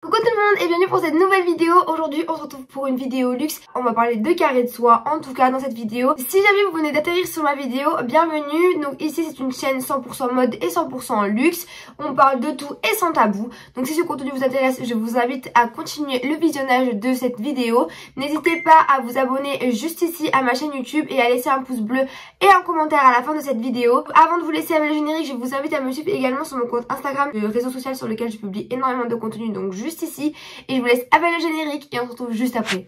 Coucou tout le monde et bienvenue pour cette nouvelle vidéo. Aujourd'hui on se retrouve pour une vidéo luxe. On va parler de carrés de soie en tout cas dans cette vidéo. Si jamais vous venez d'atterrir sur ma vidéo, bienvenue. Donc ici c'est une chaîne 100% mode et 100% luxe. On parle de tout et sans tabou. Donc si ce contenu vous intéresse, je vous invite à continuer le visionnage de cette vidéo. N'hésitez pas à vous abonner juste ici à ma chaîne YouTube et à laisser un pouce bleu et un commentaire à la fin de cette vidéo. Avant de vous laisser avec le générique, je vous invite à me suivre également sur mon compte Instagram, le réseau social sur lequel je publie énormément de contenu, donc juste ici, et je vous laisse avec le générique et on se retrouve juste après.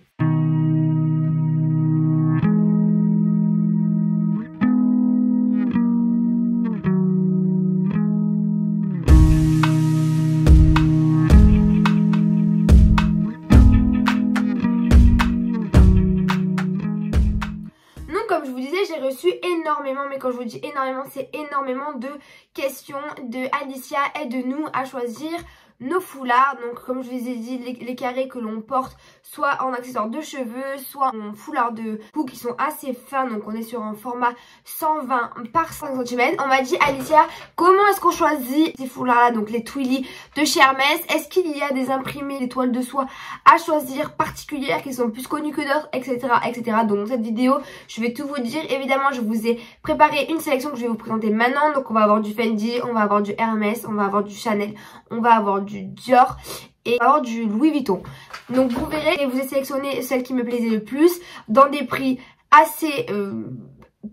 Comme je vous disais, j'ai reçu énormément, mais quand je vous dis énormément, c'est énormément de questions de Alicia et de nous à choisir nos foulards. Donc comme je vous ai dit, les carrés que l'on porte soit en accessoires de cheveux, soit en foulard de cou qui sont assez fins. Donc on est sur un format 120 par 5 cm. On m'a dit, Alicia, comment est-ce qu'on choisit ces foulards là, donc les Twilly de chez Hermès? Est-ce qu'il y a des imprimés, des toiles de soie à choisir particulières qui sont plus connues que d'autres, etc., etc. Donc dans cette vidéo je vais tout vous dire. Évidemment je vous ai préparé une sélection que je vais vous présenter maintenant. Donc on va avoir du Fendi, on va avoir du Hermès, on va avoir du Chanel, on va avoir du Dior et on va avoir du Louis Vuitton. Donc vous verrez, et vous ai sélectionné celle qui me plaisait le plus dans des prix assez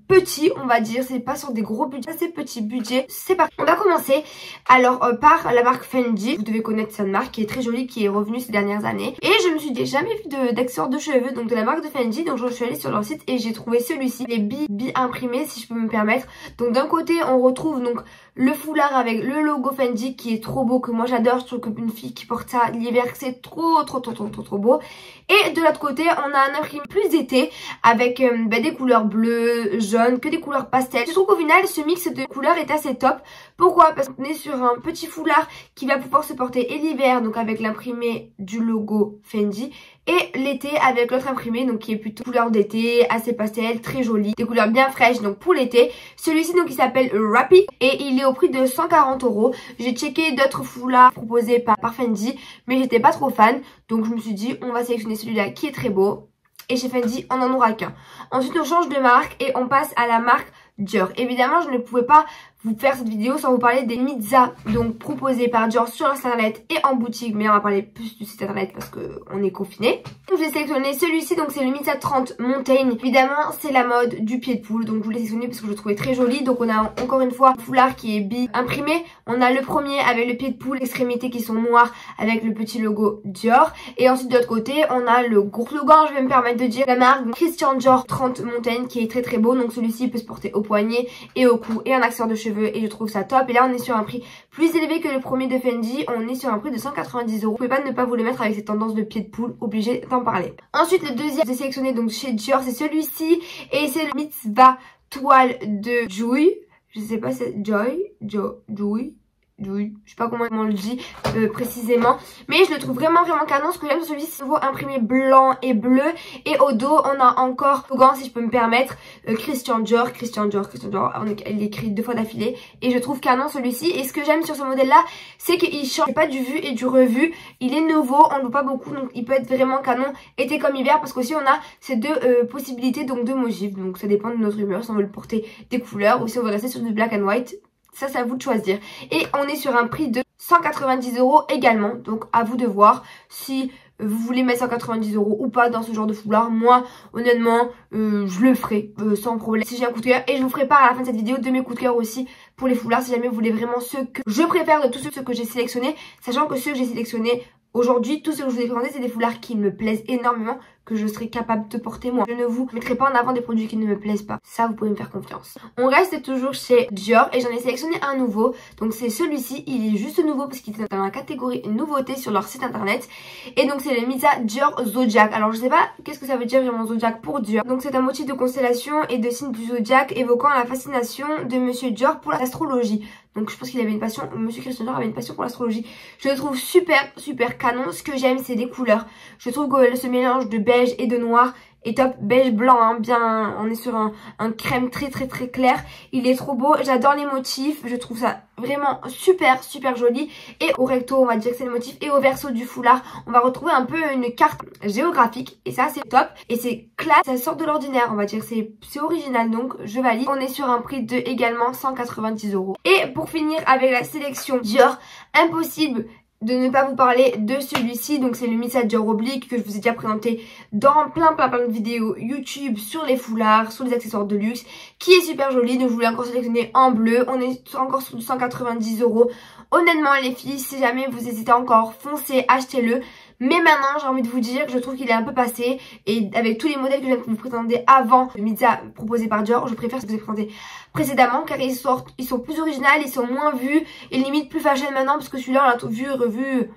petit, on va dire, c'est pas sur des gros budgets, assez petit budget. C'est parti. On va commencer alors par la marque Fendi. Vous devez connaître cette marque qui est très jolie, qui est revenue ces dernières années. Et je me suis dit, jamais vu d'accessoires de cheveux, donc de la marque de Fendi. Donc je suis allée sur leur site et j'ai trouvé celui-ci, les billes imprimés, si je peux me permettre. Donc d'un côté on retrouve donc le foulard avec le logo Fendi qui est trop beau, que moi j'adore. Je trouve qu'une fille qui porte ça l'hiver, c'est trop beau. Et de l'autre côté on a un imprimé plus été avec des couleurs bleues, jaunes, que des couleurs pastel. Je trouve qu'au final ce mix de couleurs est assez top. Pourquoi? Parce qu'on est sur un petit foulard qui va pouvoir se porter et l'hiver, donc avec l'imprimé du logo Fendi, et l'été avec l'autre imprimé, donc qui est plutôt couleur d'été, assez pastel, très joli, des couleurs bien fraîches donc pour l'été. Celui-ci donc il s'appelle Rappi et il est au prix de 140 €. J'ai checké d'autres foulards proposés par Fendi, mais j'étais pas trop fan, donc je me suis dit on va sélectionner celui-là qui est très beau. Et chez Fendi on n'en aura qu'un. Ensuite on change de marque et on passe à la marque Dior. Évidemment je ne pouvais pas vous faire cette vidéo sans vous parler des Mizza, donc proposés par Dior sur internet et en boutique, mais on va parler plus du site internet parce que on est confiné. Donc j'ai sélectionné celui-ci, donc c'est le Mizza 30 Montaigne. Évidemment c'est la mode du pied de poule, donc je voulais sélectionner parce que je le trouvais très joli. Donc on a encore une fois un foulard qui est bi imprimé. On a le premier avec le pied de poule, extrémités qui sont noires avec le petit logo Dior. Et ensuite de l'autre côté on a le gros slogan, je vais me permettre de dire, la marque Christian Dior 30 Montaigne qui est très beau. Donc celui-ci peut se porter au poignet et au cou et un accessoire de cheveux, et je trouve ça top. Et là on est sur un prix plus élevé que le premier de Fendi, on est sur un prix de 190 €. Vous pouvez pas ne pas vous le mettre avec cette tendance de pied de poule, obligé d'en parler. Ensuite le deuxième que j'ai sélectionné donc chez Dior, c'est celui-ci et c'est le Mitzvah toile de Joy. Je sais pas, c'est Joy, je sais pas comment on le dit précisément, mais je le trouve vraiment canon. Ce que j'aime sur celui-ci, c'est nouveau imprimé blanc et bleu, et au dos on a encore slogan, si je peux me permettre, Christian Dior, il est écrit 2 fois d'affilée, et je trouve canon celui-ci. Et ce que j'aime sur ce modèle là, c'est qu'il change pas du vu et du revu, il est nouveau, on ne voit pas beaucoup, donc il peut être vraiment canon été comme hiver, parce qu'aussi on a ces deux possibilités donc de motifs, donc ça dépend de notre humeur, si on veut le porter des couleurs ou si on veut rester sur du black and white. Ça c'est à vous de choisir. Et on est sur un prix de 190 € également. Donc à vous de voir si vous voulez mettre 190 € ou pas dans ce genre de foulard. Moi honnêtement je le ferai sans problème si j'ai un coup de cœur. Et je vous ferai part à la fin de cette vidéo de mes coups de cœur aussi pour les foulards, si jamais vous voulez vraiment ceux que je préfère de tous ceux que j'ai sélectionnés. Sachant que ceux que j'ai sélectionnés aujourd'hui, tous ceux que je vous ai présentés, c'est des foulards qui me plaisent énormément, que je serai capable de porter moi. Je ne vous mettrai pas en avant des produits qui ne me plaisent pas. Ça, vous pouvez me faire confiance. On reste toujours chez Dior et j'en ai sélectionné un nouveau. Donc c'est celui-ci, il est juste nouveau parce qu'il est dans la catégorie nouveauté sur leur site internet. Et donc c'est le Mizza Dior Zodiac. Alors je sais pas qu'est-ce que ça veut dire vraiment Zodiac pour Dior. Donc c'est un motif de constellation et de signe du Zodiac évoquant la fascination de Monsieur Dior pour l'astrologie. Donc je pense qu'il avait une passion, Monsieur Christian Dior avait une passion pour l'astrologie. Je le trouve super canon. Ce que j'aime c'est des couleurs. Je trouve que ce mélange de beige et de noir est top, beige blanc, hein, bien, on est sur un crème très clair. Il est trop beau, j'adore les motifs, je trouve ça vraiment super joli. Et au recto, on va dire que c'est le motif, et au verso du foulard, on va retrouver un peu une carte géographique, et ça c'est top, et c'est classe, ça sort de l'ordinaire, on va dire, c'est original, donc je valide. On est sur un prix de également 190 €. Et pour finir avec la sélection Dior, impossible de ne pas vous parler de celui-ci, donc c'est le Missa Dior Oblique que je vous ai déjà présenté dans plein de vidéos YouTube sur les foulards, sur les accessoires de luxe, qui est super joli. Donc je voulais encore sélectionner en bleu, on est encore sur 190 €. Honnêtement les filles, si jamais vous hésitez encore, foncez, achetez-le. Mais maintenant, j'ai envie de vous dire que je trouve qu'il est un peu passé. Et avec tous les modèles que je viens de vous présenter avant le Missa proposé par Dior, je préfère ce que je vous ai présenté précédemment. Car ils sont plus originaux, ils sont moins vus. Et limite plus fashion maintenant. Parce que celui-là, on l'a tout vu, revu.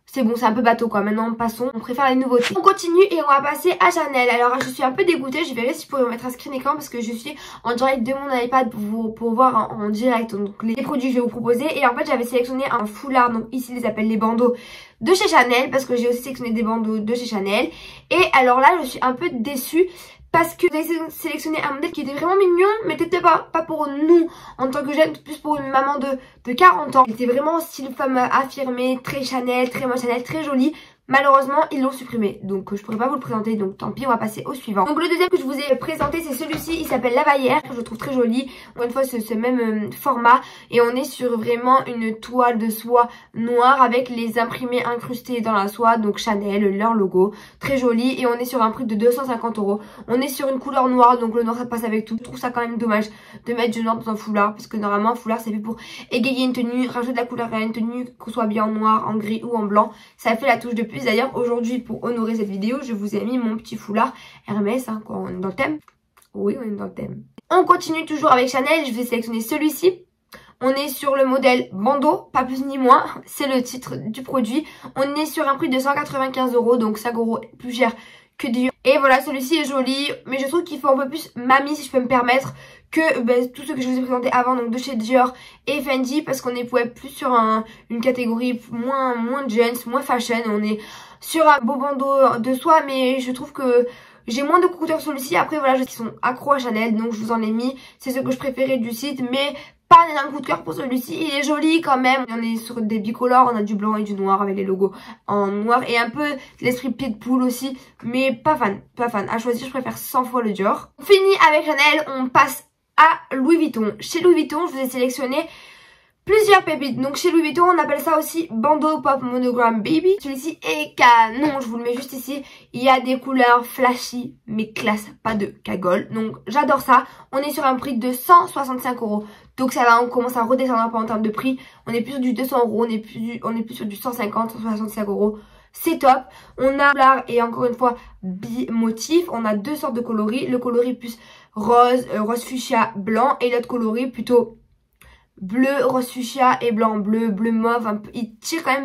C'est bon, c'est un peu bateau quoi. Maintenant, passons. On préfère les nouveautés. On continue et on va passer à Chanel. Alors, je suis un peu dégoûtée. Je verrai si je pourrais mettre un screen écran parce que je suis en direct de mon iPad pour voir en direct donc les produits que je vais vous proposer. Et en fait, j'avais sélectionné un foulard. Donc ici, ils les appellent les bandeaux de chez Chanel parce que j'ai aussi sélectionné des bandeaux de chez Chanel. Et alors là, je suis un peu déçue parce que j'ai sélectionné un modèle qui était vraiment mignon, mais peut-être pas pour nous en tant que jeune, plus pour une maman de 40 ans. Il était vraiment style femme affirmée, très Chanel, très mode Chanel, très jolie. Malheureusement, ils l'ont supprimé, donc je pourrais pas vous le présenter, donc tant pis, on va passer au suivant. Donc le deuxième que je vous ai présenté, c'est celui-ci, il s'appelle La Vallière, que je trouve très joli. Encore une fois, c'est ce même format, et on est sur vraiment une toile de soie noire avec les imprimés incrustés dans la soie, donc Chanel, leur logo, très joli, et on est sur un prix de 250 €. On est sur une couleur noire, donc le noir ça passe avec tout. Je trouve ça quand même dommage de mettre du noir dans un foulard, parce que normalement un foulard c'est fait pour égayer une tenue, rajouter de la couleur à une tenue, qu'on soit bien en noir, en gris ou en blanc, ça fait la touche de plus. D'ailleurs aujourd'hui pour honorer cette vidéo je vous ai mis mon petit foulard Hermès, hein, quand on est dans le thème. Oui, on est dans le thème. On continue toujours avec Chanel, je vais sélectionner celui-ci. On est sur le modèle bandeau, pas plus ni moins, c'est le titre du produit. On est sur un prix de 195 €, donc 5 € plus cher que Dior. Et voilà, celui-ci est joli, mais je trouve qu'il faut un peu plus mamie si je peux me permettre que tout ce que je vous ai présenté avant, donc de chez Dior et Fendi, parce qu'on est plus sur une catégorie moins jeans, moins fashion. On est sur un beau bandeau de soie, mais je trouve que j'ai moins de coups de cœur sur celui-ci. Après voilà, je sais qu'ils sont accros à Chanel, donc je vous en ai mis, c'est ce que je préférais du site, mais pas un coup de cœur pour celui-ci, il est joli quand même. On est sur des bicolores, on a du blanc et du noir avec les logos en noir et un peu l'esprit pied de poule aussi, mais pas fan. À choisir, je préfère 100 fois le Dior. On finit avec Chanel, on passe à Louis Vuitton. Chez Louis Vuitton, je vous ai sélectionné plusieurs pépites. Donc chez Louis Vuitton, on appelle ça aussi bandeau pop monogram baby. Celui-ci est canon, je vous le mets juste ici. Il y a des couleurs flashy mais classe, pas de cagole. Donc j'adore ça. On est sur un prix de 165 €. Donc ça va, on commence à redescendre un peu en termes de prix. On est plus sur du 200 €, on est plus sur du 150, 165 €. C'est top. On a là, et encore une fois, bi-motif. On a deux sortes de coloris. Le coloris plus rose, rose fuchsia, blanc. Et l'autre coloris plutôt bleu, rose fuchsia et blanc. Bleu mauve. Un peu, il tire quand même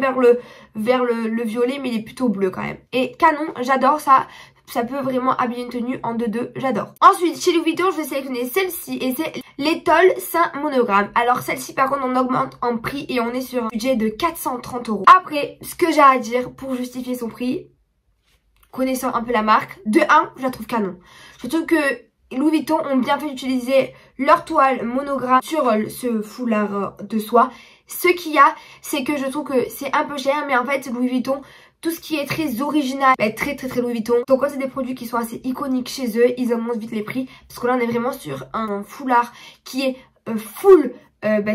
vers le violet, mais il est plutôt bleu quand même. Et canon, j'adore ça. Ça peut vraiment habiller une tenue en 2-2, j'adore. Ensuite, chez Louis Vuitton, je vais sélectionner celle-ci et c'est l'étole Saint Monogramme. Alors celle-ci, par contre, on augmente en prix et on est sur un budget de 430 €. Après, ce que j'ai à dire pour justifier son prix, connaissant un peu la marque, de 1, je la trouve canon. Je trouve que Louis Vuitton ont bien fait d'utiliser leur toile monogramme sur ce foulard de soie. Ce qu'il y a, c'est que je trouve que c'est un peu cher, mais en fait, Louis Vuitton, tout ce qui est très original, très Louis Vuitton. Donc quand c'est des produits qui sont assez iconiques chez eux, ils augmentent vite les prix. Parce que là on est vraiment sur un foulard qui est full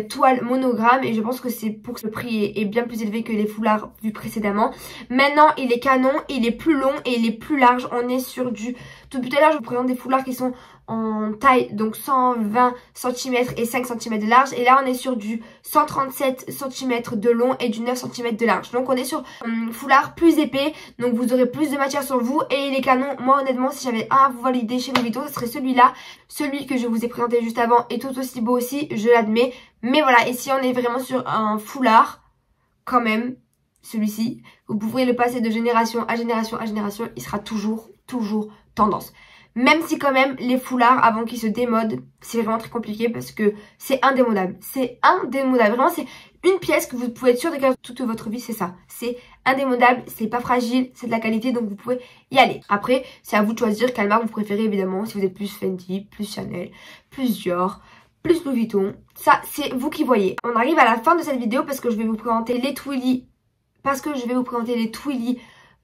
toile monogramme. Et je pense que c'est pour que le prix est bien plus élevé que les foulards vus précédemment. Maintenant il est canon, il est plus long et il est plus large. On est sur du... Tout à l'heure je vous présente des foulards qui sont en taille, donc 120 cm et 5 cm de large. Et là on est sur du 137 cm de long et du 9 cm de large. Donc on est sur un foulard plus épais, donc vous aurez plus de matière sur vous. Et il est canon. Moi honnêtement, si j'avais un à vous valider chez Louis Vuitton, ce serait celui-là. Celui que je vous ai présenté juste avant est tout aussi beau aussi, je l'admets. Mais voilà, ici on est vraiment sur un foulard quand même. Celui-ci, vous pourrez le passer de génération à génération à génération, il sera toujours tendance. Même si quand même les foulards avant qu'ils se démodent, c'est vraiment très compliqué parce que c'est indémodable. C'est indémodable. Vraiment, une pièce que vous pouvez être sûr de garder toute votre vie, c'est ça. C'est indémodable, c'est pas fragile, c'est de la qualité, donc vous pouvez y aller. Après, c'est à vous de choisir quelle marque vous préférez évidemment, si vous êtes plus Fenty, plus Chanel, plus Dior, plus Louis Vuitton. Ça, c'est vous qui voyez. On arrive à la fin de cette vidéo parce que je vais vous présenter les Twilly.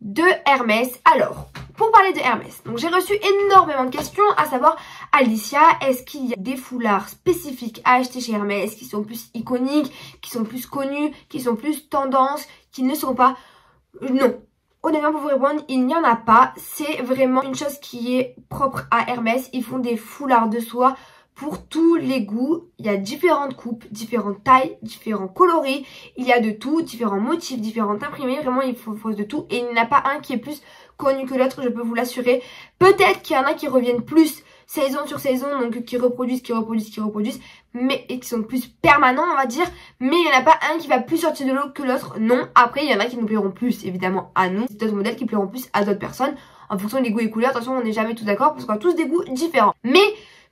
De Hermès. Alors, pour parler de Hermès, donc j'ai reçu énormément de questions, à savoir, Alicia, est-ce qu'il y a des foulards spécifiques à acheter chez Hermès qui sont plus iconiques, qui sont plus connus, qui sont plus tendance, qui ne sont pas... Non. Honnêtement, pour vous répondre, il n'y en a pas. C'est vraiment une chose qui est propre à Hermès. Ils font des foulards de soie pour tous les goûts. Il y a différentes coupes, différentes tailles, différents coloris. Il y a de tout, différents motifs, différentes imprimés. Vraiment, il faut de tout. Et il n'y en a pas un qui est plus connu que l'autre, je peux vous l'assurer. Peut-être qu'il y en a qui reviennent plus saison sur saison, donc qui reproduisent, mais et qui sont plus permanents, on va dire. Mais il n'y en a pas un qui va plus sortir de l'eau que l'autre, non. Après, il y en a qui nous plairont plus, évidemment, à nous. D'autres modèles qui plairont plus à d'autres personnes, en fonction des goûts et couleurs. Attention, on n'est jamais tous d'accord, parce qu'on a tous des goûts différents. Mais...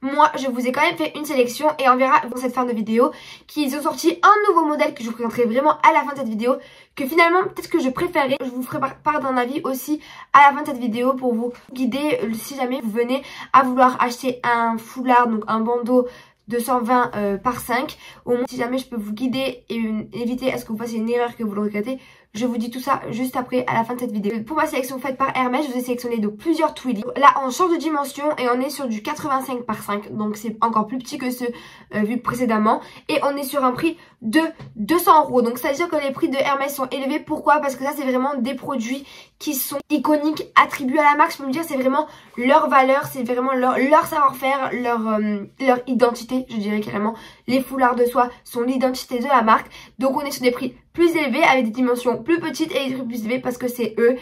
moi, je vous ai quand même fait une sélection et on verra dans cette fin de vidéo qu'ils ont sorti un nouveau modèle que je vous présenterai vraiment à la fin de cette vidéo, que finalement, peut-être que je préférais. Je vous ferai part d'un avis aussi à la fin de cette vidéo pour vous guider si jamais vous venez à vouloir acheter un foulard, donc un bandeau 220 par 5. Au moins, si jamais je peux vous guider et éviter à ce que vous fassiez une erreur que vous le regrettez, je vous dis tout ça juste après à la fin de cette vidéo. Pour ma sélection faite par Hermès, je vous ai sélectionné donc plusieurs Twilly. Là, on change de dimension et on est sur du 85 par 5. Donc c'est encore plus petit que ceux vus précédemment. Et on est sur un prix de 200 €. Donc ça veut dire que les prix de Hermès sont élevés. Pourquoi? Parce que ça, c'est vraiment des produits qui sont iconiques, attribués à la marque. Je peux me dire, c'est vraiment leur valeur, c'est vraiment leur savoir-faire, leur identité, je dirais carrément. Les foulards de soie sont l'identité de la marque. Donc on est sur des prix plus élevés avec des dimensions plus petites et des prix plus élevés parce que c'est eux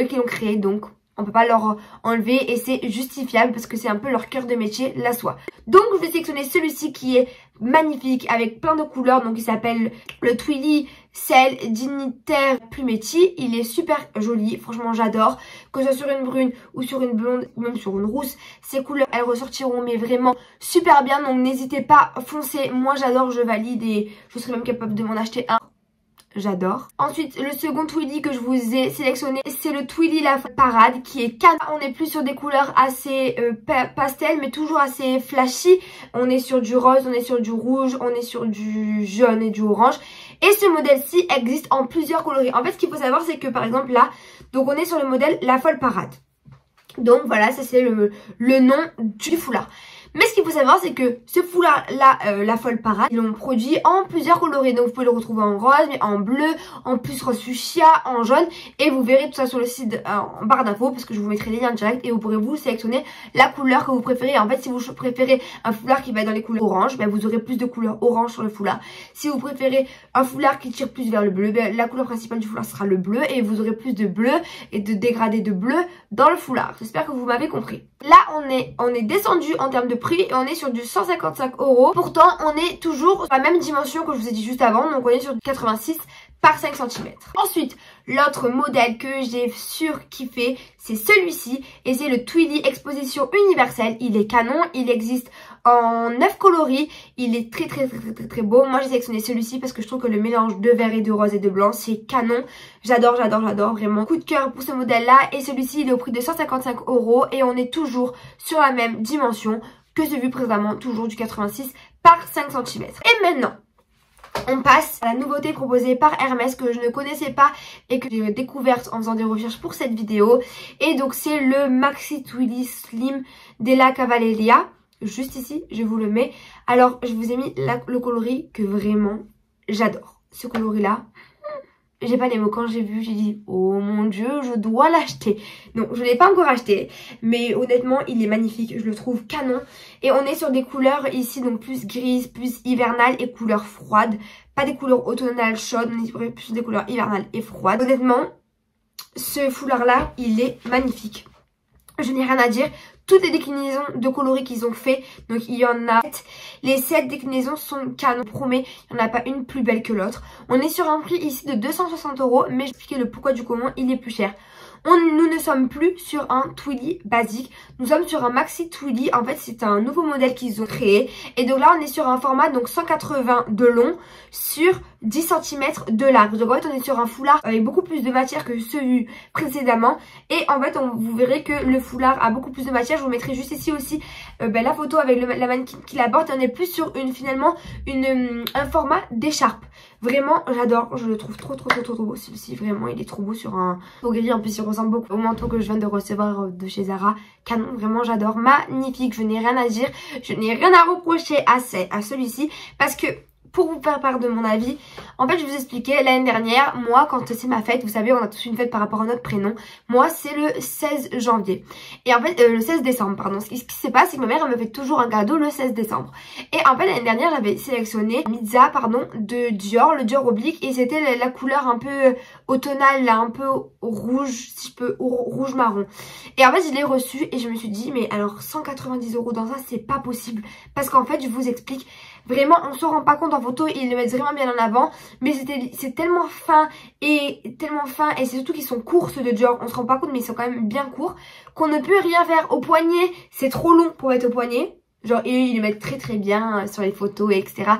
qui l'ont créé. Donc on peut pas leur enlever et c'est justifiable parce que c'est un peu leur cœur de métier, la soie. Donc je vais sélectionner celui-ci qui est magnifique avec plein de couleurs. Donc il s'appelle le Twilly Cell Dignitaire Plumetti. Il est super joli, franchement j'adore. Que ce soit sur une brune ou sur une blonde ou même sur une rousse, ces couleurs elles ressortiront mais vraiment super bien. Donc n'hésitez pas, foncez, moi j'adore, je valide et je serais même capable de m'en acheter un. J'adore. Ensuite, le second Twilly que je vous ai sélectionné, c'est le Twilly La Parade qui est canon. On est plus sur des couleurs assez pastel, mais toujours assez flashy. On est sur du rose, on est sur du rouge, on est sur du jaune et du orange. Et ce modèle-ci existe en plusieurs coloris. En fait, ce qu'il faut savoir, c'est que par exemple là, donc on est sur le modèle La Folle Parade. Donc voilà, ça c'est le nom du foulard. Mais ce qu'il faut savoir, c'est que ce foulard-là, la Folle Parade, ils l'ont produit en plusieurs coloris. Donc vous pouvez le retrouver en rose, mais en bleu, en plus rose fuchsia, en jaune. Et vous verrez tout ça sur le site en barre d'infos, parce que je vous mettrai les liens direct. Et vous pourrez vous sélectionner la couleur que vous préférez. En fait, si vous préférez un foulard qui va être dans les couleurs orange, ben vous aurez plus de couleurs orange sur le foulard. Si vous préférez un foulard qui tire plus vers le bleu, ben la couleur principale du foulard sera le bleu. Et vous aurez plus de bleu et de dégradés de bleu dans le foulard. J'espère que vous m'avez compris. Là, on est descendu en termes de prix et on est sur du 155 €. Pourtant, on est toujours sur la même dimension que je vous ai dit juste avant. Donc, on est sur du 86 par 5 cm. Ensuite, l'autre modèle que j'ai surkiffé, c'est celui-ci. Et c'est le Twilly Exposition Universelle. Il est canon. Il existe en 9 coloris. Il est très beau. Moi, j'ai sélectionné celui-ci parce que je trouve que le mélange de vert et de rose et de blanc, c'est canon. J'adore. Vraiment, coup de cœur pour ce modèle-là. Et celui-ci, il est au prix de 155 €. Et on est toujours sur la même dimension que celui précédemment, toujours du 86 par 5 cm. Et maintenant, on passe à la nouveauté proposée par Hermès que je ne connaissais pas et que j'ai découverte en faisant des recherches pour cette vidéo. Et donc c'est le Maxi Twilly Slim della Cavalleria. Juste ici, je vous le mets. Alors, je vous ai mis le coloris que vraiment j'adore. Ce coloris-là, j'ai pas les mots. Quand j'ai vu, j'ai dit oh mon dieu, je dois l'acheter. Non, je l'ai pas encore acheté, mais honnêtement il est magnifique, je le trouve canon. Et on est sur des couleurs ici donc plus grises, plus hivernales et couleurs froides, pas des couleurs automnales chaudes, on est plus sur des couleurs hivernales et froides. Honnêtement, ce foulard là il est magnifique, je n'ai rien à dire. Toutes les déclinaisons de coloris qu'ils ont fait, donc il y en a 7. Les 7 déclinaisons sont canon, promet, il n'y en a pas une plus belle que l'autre. On est sur un prix ici de 260 €, mais je vais expliquer le pourquoi du comment il est plus cher. nous ne sommes plus sur un Twilly basique, nous sommes sur un maxi Twilly. En fait c'est un nouveau modèle qu'ils ont créé et donc là on est sur un format donc 180 de long sur 10 cm de large. Donc en fait on est sur un foulard avec beaucoup plus de matière que celui précédemment et en fait vous verrez que le foulard a beaucoup plus de matière. Je vous mettrai juste ici aussi la photo avec la mannequin qui la porte et on est plus sur un format d'écharpe. Vraiment j'adore, je le trouve trop beau celui-ci, vraiment il est trop beau sur un manteau gris. En plus il ressemble beaucoup au manteau que je viens de recevoir de chez Zara. Canon, vraiment j'adore, magnifique, je n'ai rien à dire, je n'ai rien à reprocher à celui-ci parce que pour vous faire part de mon avis, en fait je vous expliquais l'année dernière, moi quand c'est ma fête, vous savez on a tous une fête par rapport à notre prénom, moi c'est le 16 janvier et en fait le 16 décembre pardon, ce qui se passe c'est que ma mère elle me fait toujours un cadeau le 16 décembre et en fait l'année dernière j'avais sélectionné Mizza pardon de Dior, le Dior oblique et c'était la couleur un peu automnale là, un peu rouge si je peux, rouge marron et en fait je l'ai reçu et je me suis dit mais alors 190 € dans ça c'est pas possible parce qu'en fait je vous explique. Vraiment on se rend pas compte en photo, ils le mettent vraiment bien en avant. Mais c'est tellement fin et c'est surtout qu'ils sont courts ceux de Dior. On se rend pas compte mais ils sont quand même bien courts. Qu'on ne peut rien faire au poignet, c'est trop long pour être au poignet. Genre et ils le mettent très bien sur les photos et etc.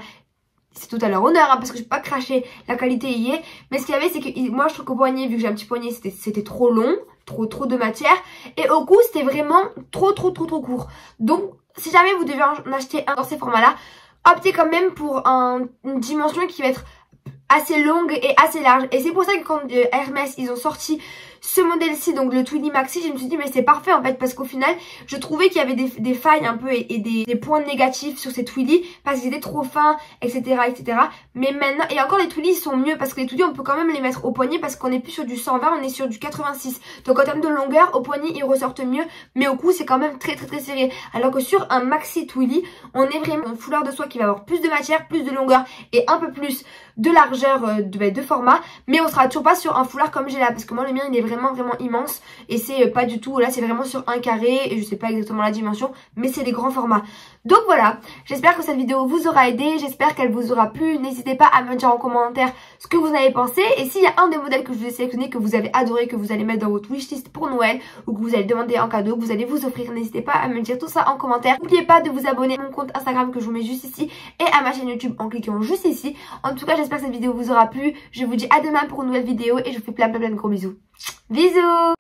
C'est tout à leur honneur hein, parce que je peux pas cracher, la qualité y est. Mais ce qu'il y avait c'est que moi je trouve qu'au poignet, vu que j'ai un petit poignet, c'était trop long, trop de matière. Et au cou c'était vraiment trop court. Donc si jamais vous devez en acheter un dans ces formats là, optez quand même pour une dimension qui va être assez longue et assez large. Et c'est pour ça que quand Hermès ils ont sorti ce modèle-ci, donc le Twilly Maxi, je me suis dit mais c'est parfait en fait parce qu'au final je trouvais qu'il y avait des failles un peu et des points négatifs sur ces Twilly parce qu'ils étaient trop fins etc. Mais maintenant, et encore les Twilly sont mieux parce que les Twilly on peut quand même les mettre au poignet parce qu'on est plus sur du 120, on est sur du 86. Donc en termes de longueur, au poignet ils ressortent mieux mais au cou c'est quand même très serré. Alors que sur un Maxi Twilly, on est vraiment un foulard de soie qui va avoir plus de matière, plus de longueur et un peu plus de largeur de format, mais on sera toujours pas sur un foulard comme j'ai là parce que moi le mien il est vraiment immense et c'est pas du tout, là c'est vraiment sur un carré et je sais pas exactement la dimension mais c'est des grands formats. Donc voilà, j'espère que cette vidéo vous aura aidé, j'espère qu'elle vous aura plu. N'hésitez pas à me dire en commentaire ce que vous en avez pensé et s'il y a un des modèles que je vous ai sélectionné que vous avez adoré, que vous allez mettre dans votre wishlist pour Noël ou que vous allez demander en cadeau, que vous allez vous offrir, n'hésitez pas à me dire tout ça en commentaire. N'oubliez pas de vous abonner à mon compte Instagram que je vous mets juste ici et à ma chaîne YouTube en cliquant juste ici. En tout cas j'espère que cette vidéo vous aura plu, je vous dis à demain pour une nouvelle vidéo et je vous fais plein de gros bisous. Bisous.